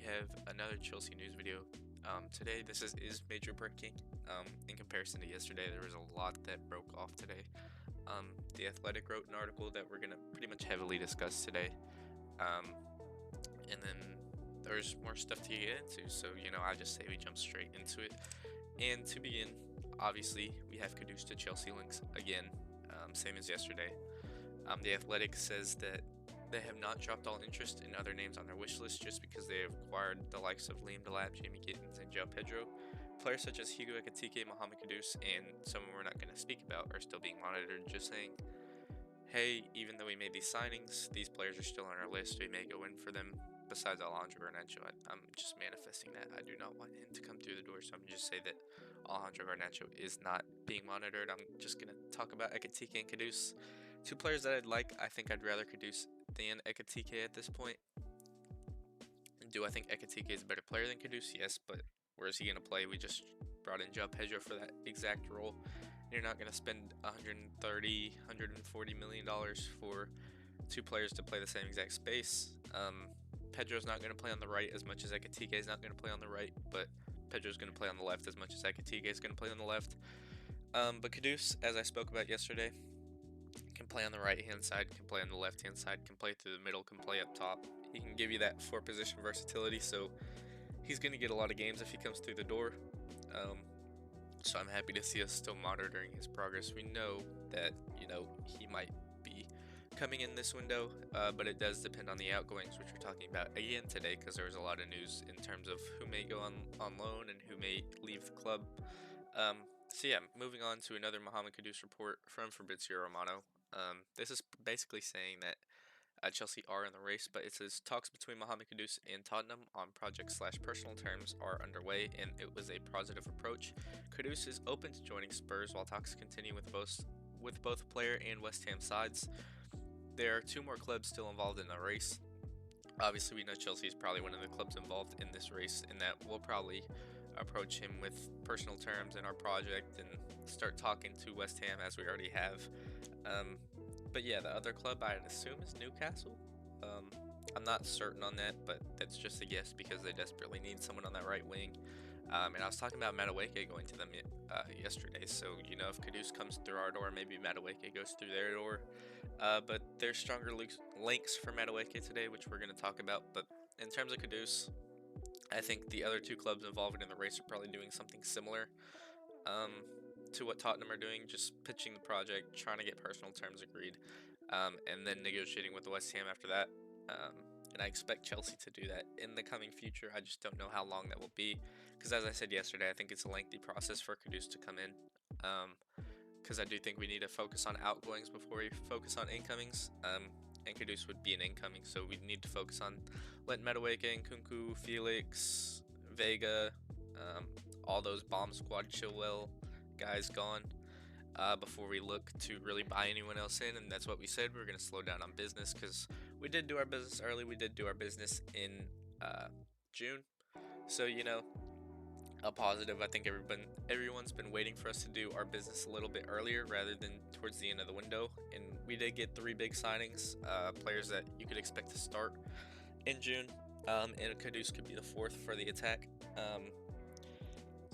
have another Chelsea news video. Today, this is major breaking. In comparison to yesterday, there was a lot that broke off today. The Athletic wrote an article that we're gonna pretty much heavily discuss today. Um, and then there's more stuff to get into. So, I just say we jump straight into it. And to begin, obviously, we have Kudus to Chelsea links again, same as yesterday. The Athletic says that they have not dropped all interest in other names on their wish list just because they have acquired the likes of Liam Delap, Jamie Gittins, and João Pedro. Players such as Hugo Ekitike, Mohamed Kudus, and someone we're not going to speak about are still being monitored, just saying, hey, even though we made these signings, these players are still on our list. We may go in for them. Besides Alejandro Garnacho, I'm just manifesting that. I do not want him to come through the door, so I'm just say that Alejandro Garnacho is not being monitored. I'm just going to talk about Ekitike and Kudus. Two players that I'd like. I think I'd rather Kudus than Ekitike at this point. Do I think Ekitike is a better player than Kudus? Yes, but where is he going to play? We just brought in João Pedro for that exact role. You're not going to spend $130, $140 million for two players to play the same exact space. Pedro's not going to play on the right as much as Ekitike is not going to play on the right, but Pedro's going to play on the left as much as Ekitike is going to play on the left. But Kudus, as I spoke about yesterday, can play on the right-hand side, can play on the left-hand side, can play through the middle, can play up top. He can give you that four-position versatility, so he's going to get a lot of games if he comes through the door. So I'm happy to see us still monitoring his progress. We know that, he might be coming in this window, but it does depend on the outgoings, which we're talking about again today, because there was a lot of news in terms of who may go on loan and who may leave the club. So yeah, moving on to another Mohamed Kudus report from Fabrizio Romano. This is basically saying that Chelsea are in the race, but it says talks between Mohamed Kudus and Tottenham on project/personal terms are underway, and it was a positive approach. Kudus is open to joining Spurs while talks continue with both player and West Ham sides. There are two more clubs still involved in the race. Obviously, we know Chelsea is probably one of the clubs involved in this race, and that we'll probably approach him with personal terms in our project and start talking to West Ham as we already have. But yeah, the other club I'd assume is Newcastle. I'm not certain on that, but that's just a guess because they desperately need someone on that right wing. And I was talking about Madueke going to them yesterday, so if Kudus comes through our door, maybe Madueke goes through their door. But there's stronger links for Madueke today, which we're going to talk about. But in terms of Kudus, I think the other two clubs involved in the race are probably doing something similar to what Tottenham are doing, just pitching the project, trying to get personal terms agreed, and then negotiating with the West Ham after that. And I expect Chelsea to do that in the coming future. I just don't know how long that will be, because as I said yesterday, I think it's a lengthy process for Kudus to come in, because I do think we need to focus on outgoings before we focus on incomings, and Kudus would be an incoming, so we need to focus on letting Madueke and Nkunku, Felix, Vega, all those bomb squad Chilwell guys gone, before we look to really buy anyone else in. And that's what we said, we were going to slow down on business, because we did do our business early. We did do our business in June, so a positive. I think everyone's been waiting for us to do our business a little bit earlier rather than towards the end of the window, and we did get 3 big signings, players that you could expect to start in June, and Kudus could be the 4th for the attack.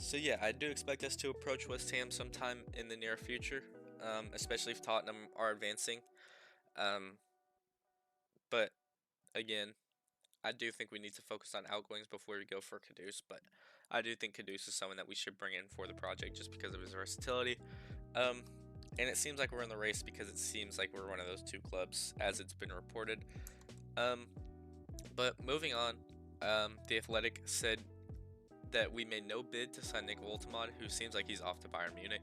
So yeah, I do expect us to approach West Ham sometime in the near future, especially if Tottenham are advancing. But again, I do think we need to focus on outgoings before we go for Kudus, but I do think Kudus is someone that we should bring in for the project just because of his versatility. And it seems like we're in the race because it seems like we're one of those two clubs, as it's been reported. But moving on, The Athletic said that we made no bid to sign Nick Woltemade, who seems like he's off to Bayern Munich.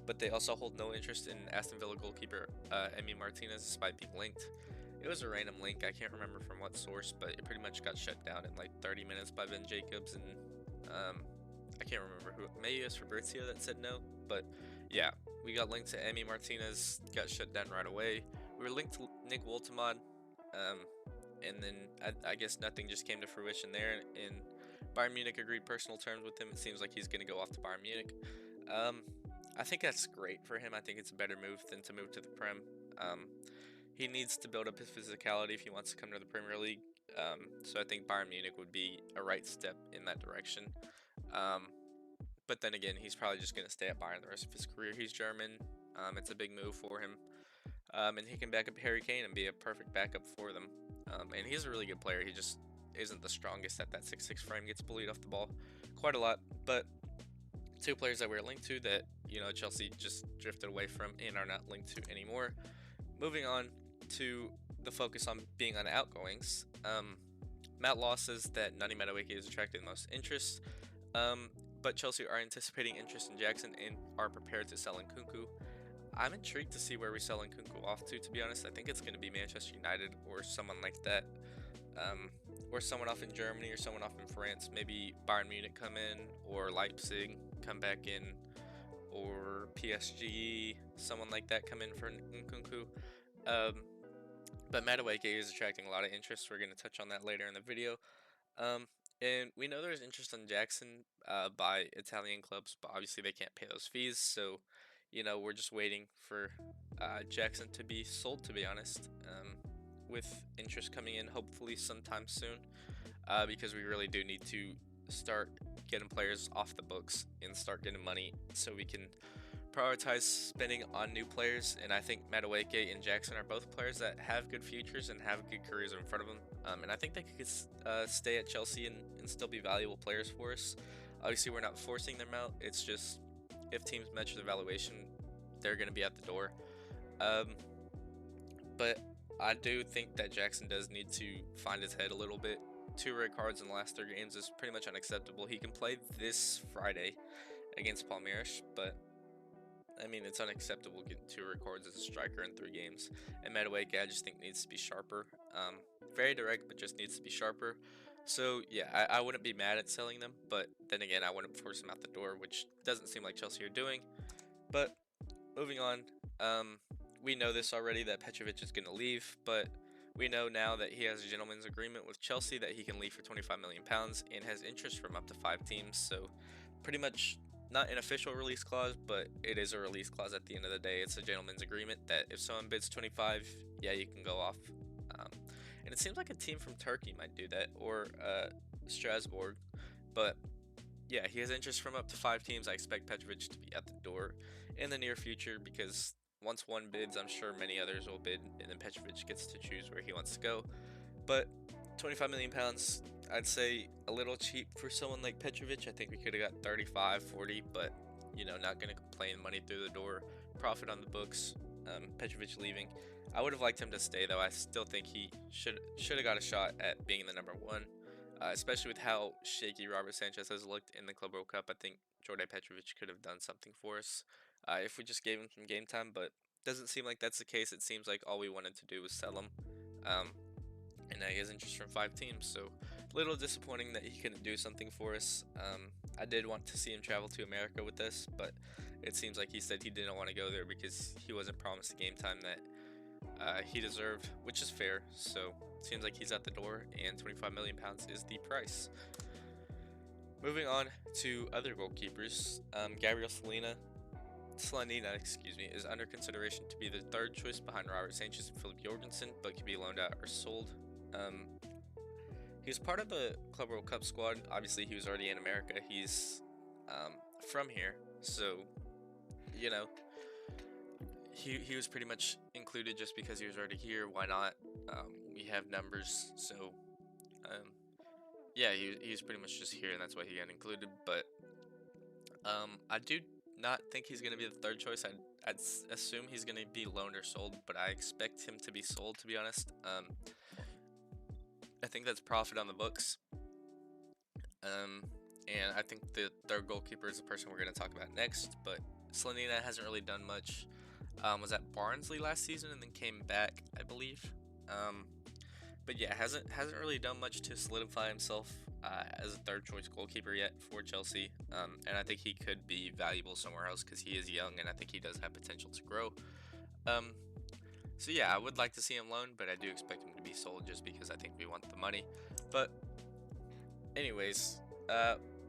But they also hold no interest in Aston Villa goalkeeper Emi Martinez, despite being linked. It was a random link. I can't remember from what source, but it pretty much got shut down in like 30 minutes by Ben Jacobs, and I can't remember who. Maybe it was Fabrizio that said no, but yeah, we got linked to Emi Martinez, got shut down right away. We were linked to Nick Woltemade, and then I guess nothing just came to fruition there, and Bayern Munich agreed personal terms with him. It seems like he's going to go off to Bayern Munich. I think that's great for him. I think it's a better move than to move to the Prem. He needs to build up his physicality if he wants to come to the Premier League. So I think Bayern Munich would be a right step in that direction. Um, but then again, he's probably just going to stay at Bayern the rest of his career. He's German. It's a big move for him. And he can back up Harry Kane and be a perfect backup for them. And he's a really good player. He just isn't the strongest at that 6'6" frame. Gets bullied off the ball quite a lot. But two players that we're linked to that Chelsea just drifted away from and are not linked to anymore. Moving on to the focus on being on outgoings. Matt Law says that Nani Madueke is attracting the most interest. But Chelsea are anticipating interest in Jackson and are prepared to sell Nkunku. I'm intrigued to see where we sell Nkunku off to be honest. I think it's going to be Manchester United or someone like that. Or someone off in Germany or someone off in France. Maybe Bayern Munich come in, or Leipzig come back in, or PSG, someone like that come in for Nkunku. But Madueke is attracting a lot of interest. We're going to touch on that later in the video. And we know there's interest in Jackson by Italian clubs, but obviously they can't pay those fees. So, we're just waiting for Jackson to be sold, to be honest, with interest coming in hopefully sometime soon, because we really do need to start getting players off the books and start getting money so we can prioritize spending on new players. And I think Madueke and Jackson are both players that have good futures and have good careers in front of them. And I think they could stay at Chelsea and still be valuable players for us. Obviously, we're not forcing them out. It's just if teams match their valuation, they're going to be at the door. But I do think that Jackson does need to find his head a little bit. 2 red cards in the last 3 games is pretty much unacceptable. He can play this Friday against Palmeiras, but I mean, it's unacceptable getting 2 red cards as a striker in 3 games. And Madueke, I just think, needs to be sharper. Very direct, but just needs to be sharper. So, yeah, I wouldn't be mad at selling them. But then again, I wouldn't force them out the door, which doesn't seem like Chelsea are doing. But moving on, we know this already, that Petrovic is going to leave. But we know now that he has a gentleman's agreement with Chelsea that he can leave for £25 million and has interest from up to 5 teams. So, pretty much not an official release clause, but it is a release clause at the end of the day. It's a gentleman's agreement that if someone bids 25, yeah, you can go off. And it seems like a team from Turkey might do that, or Strasbourg. But yeah, he has interest from up to 5 teams. I expect Petrovic to be at the door in the near future because once one bids, I'm sure many others will bid, and then Petrovic gets to choose where he wants to go. But £25 million, I'd say a little cheap for someone like Petrovic. I think we could have got 35, 40, but not going to complain. Money through the door, profit on the books. Petrovic leaving. I would have liked him to stay, though. I still think he should have got a shot at being the number 1, especially with how shaky Robert Sanchez has looked in the Club World Cup. I think Jordan Petrovic could have done something for us if we just gave him some game time, but doesn't seem like that's the case. It seems like all we wanted to do was sell him. And now he has interest from 5 teams, so a little disappointing that he couldn't do something for us. I did want to see him travel to America with us, but it seems like he said he didn't want to go there because he wasn't promised the game time that he deserved, which is fair. So it seems like he's at the door, and £25 million is the price. Moving on to other goalkeepers, Gabriel Slanina, is under consideration to be the 3rd choice behind Robert Sanchez and Philip Jorgensen, but can be loaned out or sold. He was part of the Club World Cup squad. Obviously, he was already in America. He's from here, so he was pretty much included just because he was already here. Why not? We have numbers, so yeah, he was pretty much just here, and that's why he got included. But I do not think he's going to be the 3rd choice. I'd assume he's going to be loaned or sold, but I expect him to be sold, to be honest. I think that's profit on the books. And I think the 3rd goalkeeper is the person we're going to talk about next. But Slanina hasn't really done much. Was at Barnsley last season and then came back, I believe. But yeah, hasn't really done much to solidify himself as a 3rd choice goalkeeper yet for Chelsea. And I think he could be valuable somewhere else because he is young and I think he does have potential to grow. So yeah, I would like to see him loaned, but I do expect him to be sold just because I think we want the money. But anyways,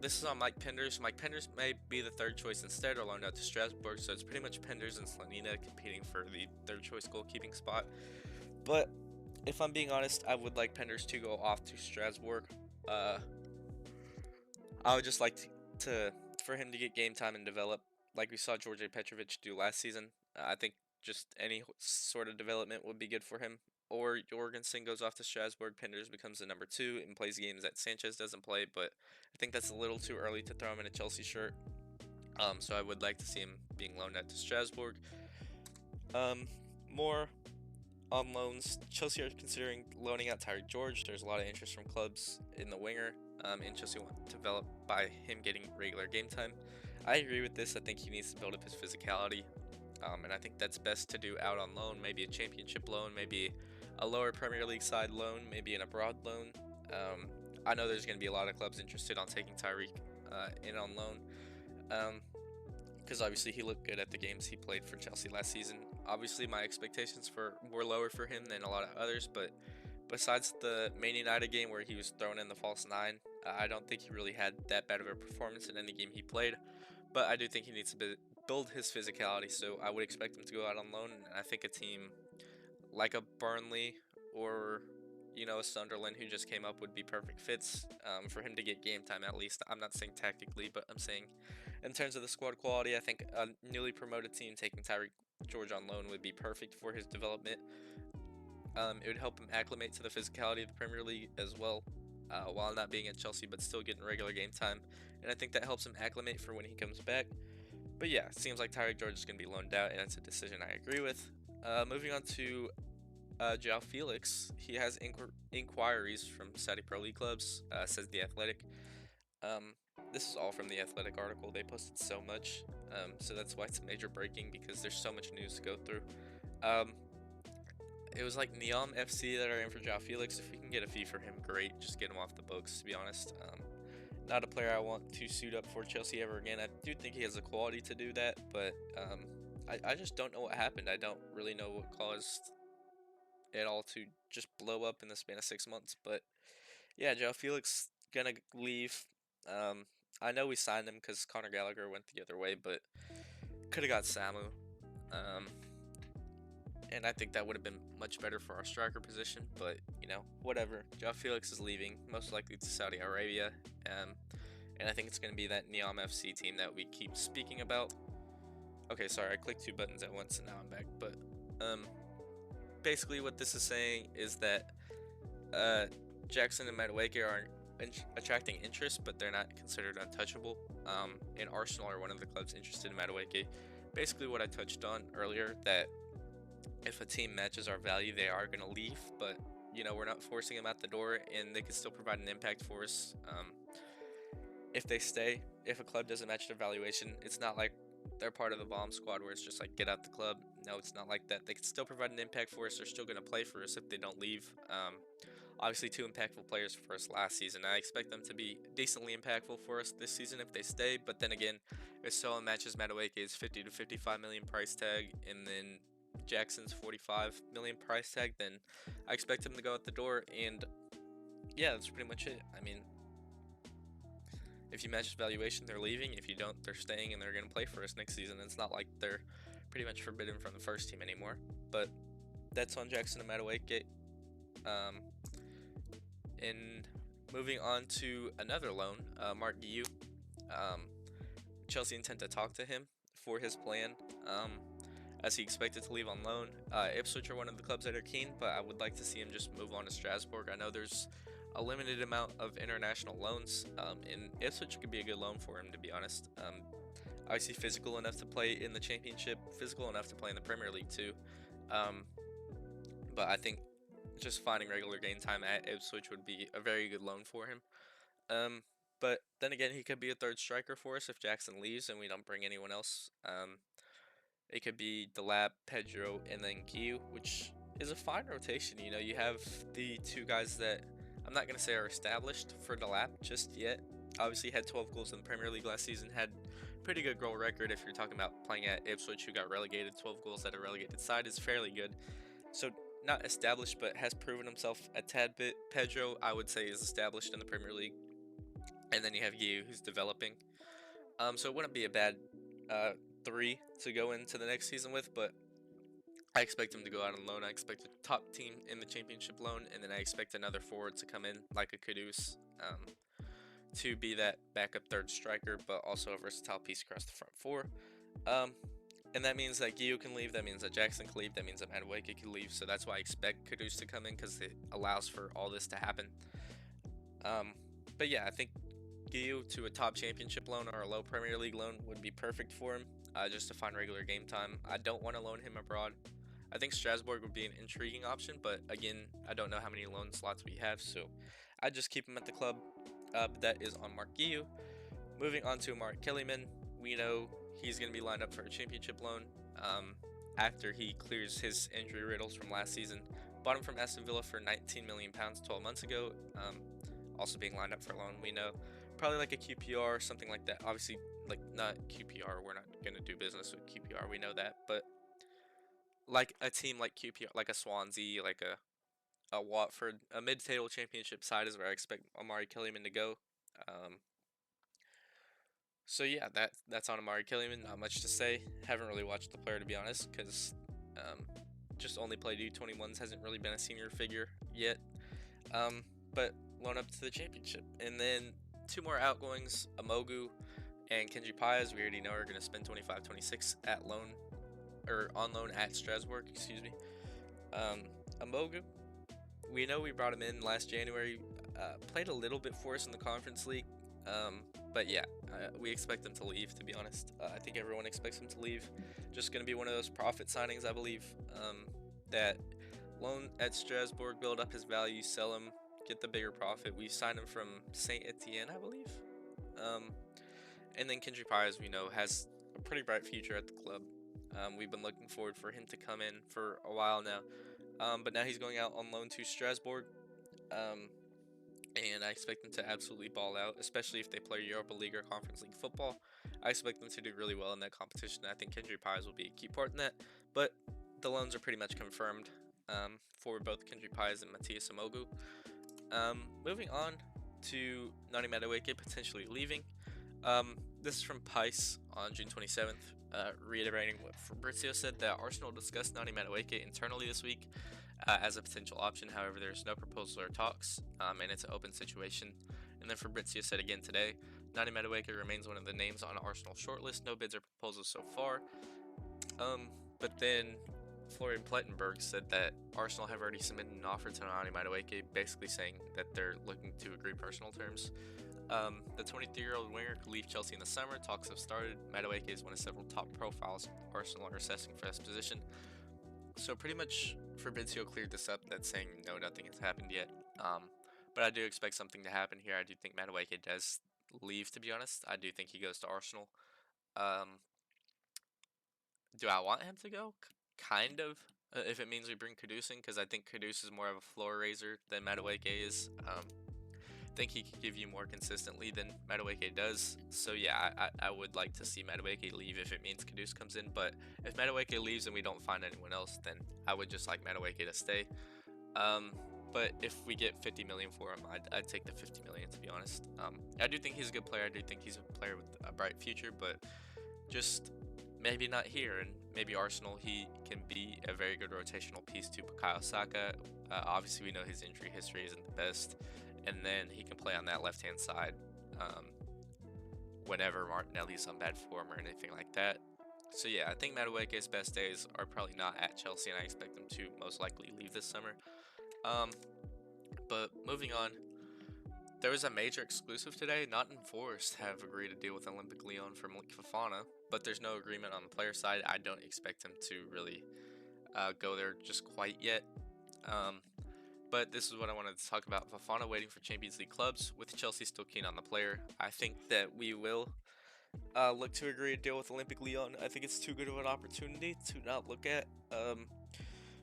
this is on Mike Penders. Mike Penders may be the 3rd choice instead or loaned out to Strasbourg, so it's pretty much Penders and Slanina competing for the 3rd choice goalkeeping spot. But if I'm being honest, I would like Penders to go off to Strasbourg. Uh, I would just like to for him to get game time and develop, like we saw George Petrovic do last season. I think just any sort of development would be good for him. Or Jorgensen goes off to Strasbourg, Penders becomes the number two and plays games that Sanchez doesn't play. But I think that's a little too early to throw him in a Chelsea shirt. So I would like to see him being loaned out to Strasbourg. More on loans, Chelsea are considering loaning out Tyreek George. There's a lot of interest from clubs in the winger, and Chelsea want to develop by him getting regular game time. I agree with this. I think he needs to build up his physicality, and I think that's best to do out on loan, maybe a championship loan, maybe a lower Premier League side loan, maybe an abroad loan. I know there's going to be a lot of clubs interested on taking Tyreek in on loan. Because obviously he looked good at the games he played for Chelsea last season. Obviously, my expectations were lower for him than a lot of others, but besides the Man United game where he was thrown in the false nine, I don't think he really had that bad of a performance in any game he played. But I do think he needs to build his physicality, so I would expect him to go out on loan. And I think a team like a Burnley or a Sunderland who just came up would be perfect fits for him to get game time at least. I'm not saying tactically, but I'm saying in terms of the squad quality, I think a newly promoted team taking Tyreek George on loan would be perfect for his development. It would help him acclimate to the physicality of the Premier League as well, while not being at Chelsea but still getting regular game time. And I think that helps him acclimate for when he comes back. But yeah, it seems like Tyreek George is going to be loaned out, and it's a decision I agree with. Moving on to João Felix, he has inquiries from Saudi Pro League clubs, says The Athletic. Um, this is all from The Athletic article. They posted so much, so that's why it's major breaking because there's so much news to go through. It was like Neom FC that are in for João Felix. If we can get a fee for him, great. Just get him off the books, to be honest. Not a player I want to suit up for Chelsea ever again. I do think he has the quality to do that, but I just don't know what happened. I don't really know what caused it all to just blow up in the span of 6 months. But yeah, Joe Felix gonna leave. Um, I know we signed him because Conor Gallagher went the other way, but could have got Samu. Um, and I think that would have been much better for our striker position. But whatever. Joe Felix is leaving, most likely to Saudi Arabia. And I think it's gonna be that Neom FC team that we keep speaking about. Okay, sorry, I clicked two buttons at once and now I'm back. But basically what this is saying is that Jackson and Madueke are attracting interest, but they're not considered untouchable. And Arsenal are one of the clubs interested in Madueke. Basically what I touched on earlier, that if a team matches our value, they are going to leave, but we're not forcing them out the door, and they can still provide an impact for us. If they stay, if a club doesn't match their valuation, it's not like they're part of the bomb squad where it's just like get out the club. No, it's not like that. They can still provide an impact for us. They're still going to play for us if they don't leave. Obviously, two impactful players for us last season. I expect them to be decently impactful for us this season if they stay. But then again, if someone matches Madueke's 50 to 55 million price tag, and then Jackson's 45 million price tag, then I expect them to go out the door. And yeah, that's pretty much it. I mean, if you match valuation, they're leaving. If you don't, they're staying, and they're going to play for us next season. It's not like they're pretty much forbidden from the first team anymore. But that's on Jackson and Madueke. And moving on to another loan, Mark Guiu. Chelsea intend to talk to him for his plan, as he expected to leave on loan. Ipswich are one of the clubs that are keen, but I would like to see him just move on to Strasbourg. I know there's a limited amount of international loans, and Ipswich could be a good loan for him, to be honest. Obviously physical enough to play in the Championship, physical enough to play in the Premier League too. But I think just finding regular game time at Ipswich would be a very good loan for him. But then again, he could be a third striker for us if Jackson leaves and we don't bring anyone else. It could be Delap, Pedro, and then Guiu, which is a fine rotation. You have the two guys that I'm not going to say are established for Delap just yet. Obviously had 12 goals in the Premier League last season, had pretty good goal record if you're talking about playing at Ipswich, who got relegated. 12 goals at a relegated side is fairly good. So not established, but has proven himself a tad bit. Pedro, I would say, is established in the Premier League. And then you have Guiu, who's developing. So it wouldn't be a bad three to go into the next season with, but I expect him to go out on loan. I expect a top team in the championship loan, and then I expect another forward to come in like a Kudus, to be that backup third striker, but also a versatile piece across the front four. Um, and that means that Gio can leave. That means that Jackson can leave. That means that Madueke can leave. So that's why I expect Kudus to come in, because it allows for all this to happen. But yeah, I think Gio to a top championship loan or a low Premier League loan would be perfect for him, just to find regular game time. I don't want to loan him abroad. I think Strasbourg would be an intriguing option, but again, I don't know how many loan slots we have, so I just keep him at the club. But that is on Mark Guiu. Moving on to Mark Kellyman, we know he's going to be lined up for a championship loan after he clears his injury riddles from last season. Bought him from Aston Villa for £19 million 12 months ago. Also being lined up for a loan, we know. Probably like a QPR or something like that. Obviously, like not QPR. We're not going to do business with QPR. We know that. But like a team like QPR, like a Swansea, like a Watford, a mid-table championship side is where I expect Amari Kellyman to go. So yeah, that's on Amari Kellyman. Not much to say. Haven't really watched the player, to be honest, because just only played U21s. Hasn't really been a senior figure yet. But loan up to the championship, and then two more outgoings: Amogu and Kenji Paez. We already know are going to spend 25-26 at loan or on loan at Strasbourg. Excuse me. Amogu, we know we brought him in last January. Played a little bit for us in the Conference League. But yeah, we expect him to leave, to be honest. I think everyone expects him to leave. Just going to be one of those profit signings, I believe, that loan at Strasbourg, build up his value, sell him, get the bigger profit. We signed him from Saint Etienne, I believe. And then Kendrick Paez, we know, has a pretty bright future at the club. We've been looking forward for him to come in for a while now. But now he's going out on loan to Strasbourg. And I expect them to absolutely ball out, especially if they play Europa League or Conference League football. I expect them to do really well in that competition. I think Kendrick Paez will be a key part in that, but the loans are pretty much confirmed for both Kendrick Paez and Matthias Amogu. Moving on to Nani Madueke potentially leaving. This is from Pice on June 27th, reiterating what Fabrizio said, that Arsenal discussed Nani Madueke internally this week as a potential option. However, there's no proposal or talks, and it's an open situation. And then Fabrizio said again today, Nani Madueke remains one of the names on Arsenal's shortlist. No bids or proposals so far. But then Florian Plettenberg said that Arsenal have already submitted an offer to Nani Madueke, basically saying that they're looking to agree personal terms. The 23-year-old winger could leave Chelsea in the summer. Talks have started. Madueke is one of several top profiles Arsenal are assessing for this position. So pretty much Fabrizio cleared this up, that's saying no, nothing has happened yet. But I do expect something to happen here. I do think Madueke does leave, to be honest. I do think he goes to Arsenal. Do I want him to go? Kind of. If it means we bring Kudus in, because I think Kudus is more of a floor raiser than Madueke is. I think he could give you more consistently than Madueke does. So yeah, I would like to see Madueke leave if it means Kudus comes in. But if Madueke leaves and we don't find anyone else, then I would just like Madueke to stay. But if we get 50 million for him, I'd take the 50 million, to be honest. I do think he's a good player. I do think he's a player with a bright future, but just maybe not here. And maybe Arsenal, he can be a very good rotational piece to Bukayo Saka. Obviously, we know his injury history isn't the best. And then he can play on that left-hand side whenever Martinelli's on bad form or anything like that. So yeah, I think Madueke's best days are probably not at Chelsea, and I expect him to most likely leave this summer. But moving on, there was a major exclusive today. Nottingham Forest have agreed to deal with Olympic Lyon for Malik Fofana, but there's no agreement on the player side. I don't expect him to really go there just quite yet. But this is what I wanted to talk about. Fofana waiting for Champions League clubs, with Chelsea still keen on the player. I think that we will look to agree to deal with Olympic Lyon. I think it's too good of an opportunity to not look at,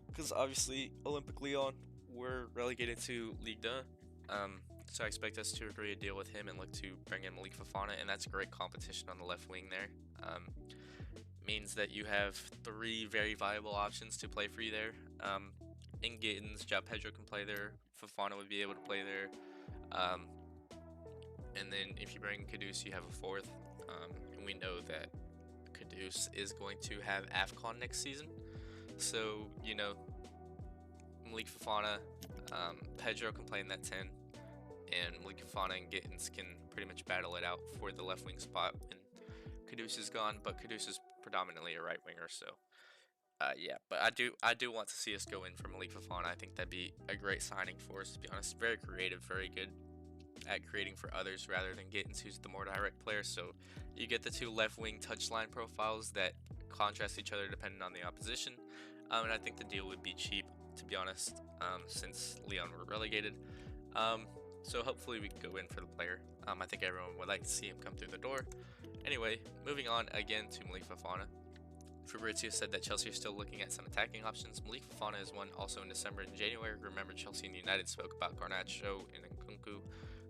because obviously Olympic Lyon were relegated to Ligue 1. So I expect us to agree to deal with him and look to bring in Malik Fofana, and that's great competition on the left wing there. Means that you have three very viable options to play for you there. In Gittins, João Pedro can play there. Fofana would be able to play there. And then if you bring Kudus, you have a fourth. And we know that Kudus is going to have AFCON next season. So, Malik Fofana, Pedro can play in that 10, and Malik Fofana and Gittins can pretty much battle it out for the left wing spot when Kudus is gone, but Kudus is predominantly a right winger, so yeah. But I do want to see us go in for Malik Fofana. I think that'd be a great signing for us, to be honest. Very creative, very good at creating for others rather than Gittins, who's the more direct player. So you get the two left wing touchline profiles that contrast each other depending on the opposition. And I think the deal would be cheap, to be honest, since Leon were relegated. Um, so hopefully we can go in for the player. I think everyone would like to see him come through the door. Anyway, moving on again to Malik Fofana. Fabrizio said that Chelsea are still looking at some attacking options. Malik Fofana is one also in December and January. Remember, Chelsea and United spoke about Garnacho and Nkunku.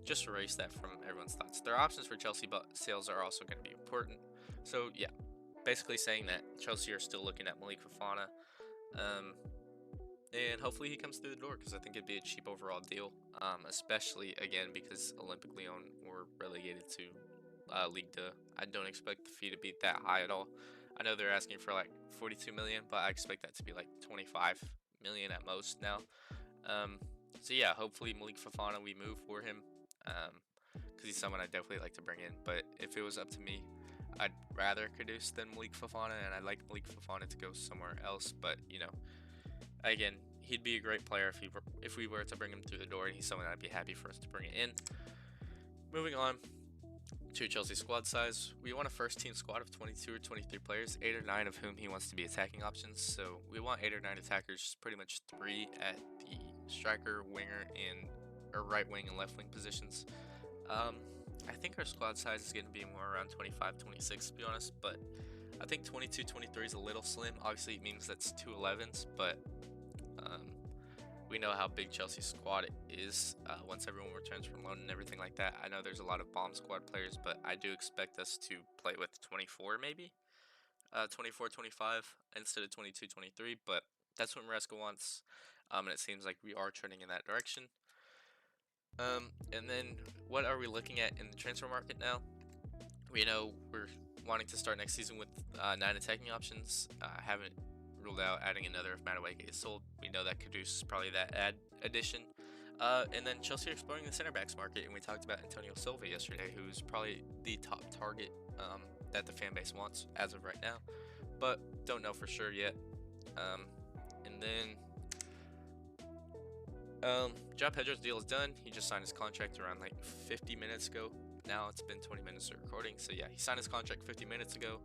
Just erase that from everyone's thoughts. Their options for Chelsea, but sales are also going to be important. So yeah, basically saying that Chelsea are still looking at Malik Fofana. And hopefully he comes through the door, because I think it'd be a cheap overall deal, especially again because Olympique Lyon were relegated to Ligue 2. I don't expect the fee to be that high at all. I know they're asking for like 42 million, but I expect that to be like 25 million at most now. So yeah, hopefully Malik Fofana, we move for him, because he's someone I'd definitely like to bring in. But if it was up to me, I'd rather Kudus than Malik Fofana, and I'd like Malik Fofana to go somewhere else. But again, he'd be a great player if we were to bring him through the door, and he's someone I'd be happy for us to bring it in. Moving on to Chelsea squad size, we want a first team squad of 22 or 23 players, 8 or 9 of whom he wants to be attacking options. So we want 8 or 9 attackers, pretty much 3 at the striker, winger, and or right wing and left wing positions. I think our squad size is going to be more around 25, 26 to be honest, but I think 22, 23 is a little slim. Obviously it means that's 2 11s, but we know how big Chelsea's squad is once everyone returns from loan and everything like that. I know there's a lot of bomb squad players, but I do expect us to play with 24 maybe, 24, 25 instead of 22, 23, but that's what Maresca wants, and it seems like we are trending in that direction. And then what are we looking at in the transfer market now? We know we're wanting to start next season with 9 attacking options. Haven't ruled out adding another if Madueke is sold. We know that Kudus is probably that addition. And then Chelsea are exploring the center backs market, and we talked about Antonio Silva yesterday, who's probably the top target that the fan base wants as of right now, but don't know for sure yet. And then João Pedro's deal is done. He just signed his contract around like 50 minutes ago. Now it's been 20 minutes of recording, so yeah, he signed his contract 50 minutes ago.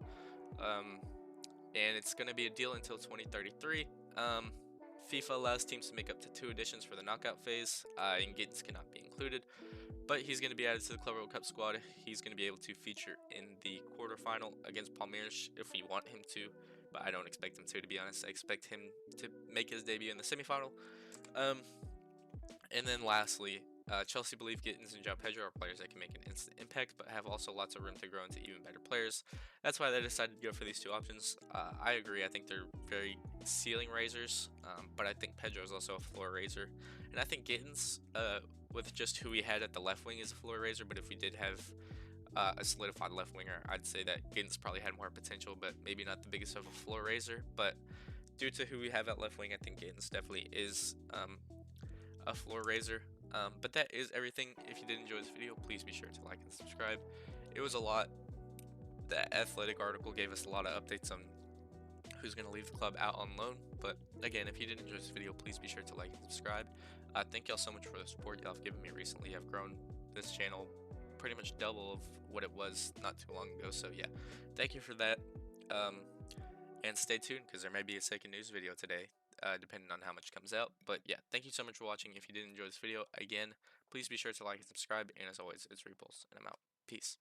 And it's going to be a deal until 2033. FIFA allows teams to make up to 2 additions for the knockout phase, and Gittins cannot be included, but he's going to be added to the Club World Cup squad. He's going to be able to feature in the quarterfinal against Palmeiras if we want him to, but I don't expect him to be honest. I expect him to make his debut in the semifinal. And then lastly, Chelsea believe Gittins and João Pedro are players that can make an instant impact, but have also lots of room to grow into even better players. That's why they decided to go for these 2 options. I agree. I think they're very ceiling raisers, but I think Pedro is also a floor raiser. And I think Gittins, with just who we had at the left wing, is a floor raiser, but if we did have a solidified left winger, I'd say that Gittins probably had more potential, but maybe not the biggest of a floor raiser. But due to who we have at left wing, I think Gittins definitely is a floor raiser. But that is everything. If you did enjoy this video, please be sure to like and subscribe. It was a lot. The Athletic article gave us a lot of updates on who's going to leave the club out on loan. But again, if you did enjoy this video, please be sure to like and subscribe. Thank y'all so much for the support y'all have given me recently. I've grown this channel pretty much double of what it was not too long ago. So yeah, thank you for that. And stay tuned, because there may be a second news video today, depending on how much comes out. But yeah, thank you so much for watching. If you did enjoy this video, again, please be sure to like and subscribe. And as always, it's Repulse, and I'm out. Peace.